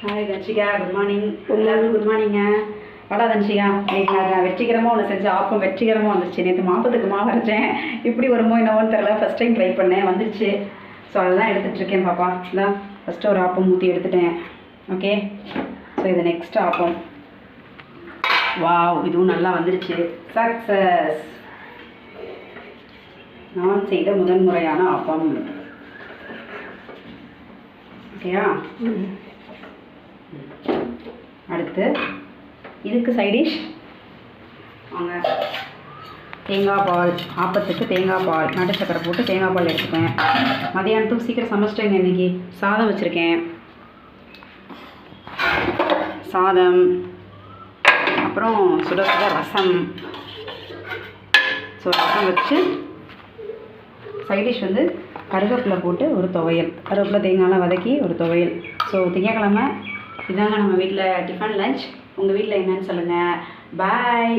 Hi Dhanshika, good morning. எல்லாருக்கும் good மார்னிங்க. வாடா தன்ஷிகா, இன்னைக்கு நான் வெற்றிகரமாக ஒன்று செஞ்ச ஆப்பம் வெற்றிகரமாக வந்துருச்சு. நேற்று மாப்பத்துக்கு மாவு அரைச்சேன், இப்படி வருமோ என்னவோன்னு தெரில. ஃபஸ்ட் டைம் ட்ரை பண்ணேன், வந்துருச்சு. ஸோ அதெல்லாம் எடுத்துகிட்ருக்கேன் பாப்பா. இதான் ஃபஸ்ட்டு ஒரு ஆப்பம் ஊற்றி எடுத்துட்டேன். ஓகே, ஸோ இது நெக்ஸ்ட் ஆப்பம். வாவ், இதுவும் நல்லா வந்துருச்சு. சக்ஸஸ். நான் செய்த முதன்முறையான ஆப்பம். ஓகேயா? அடுத்து இதுக்கு சைடிஷ் வாங்க. தேங்காய் பால், ஆப்பத்துக்கு தேங்காய் பால், நாட்டு சக்கரை போட்டு தேங்காய் பால் எடுத்துப்பேன். மதியானத்துக்கு சீக்கிரம் சமைச்சிட்டேங்க. இன்றைக்கி சாதம் வச்சுருக்கேன். சாதம், அப்புறம் சுட சுட ரசம். ஸோ ரசம் வச்சு சைடிஷ் வந்து கருவேப்பிலை போட்டு ஒரு துவையல், கருவேப்பிலை தேங்காயெலாம் வதக்கி ஒரு துவையல். ஸோ திங்கக்கிழமை இதாங்க நம்ம வீட்டில் டிஃபன் லஞ்ச். உங்கள் வீட்டில் என்னன்னு சொல்லுங்கள். பாய்.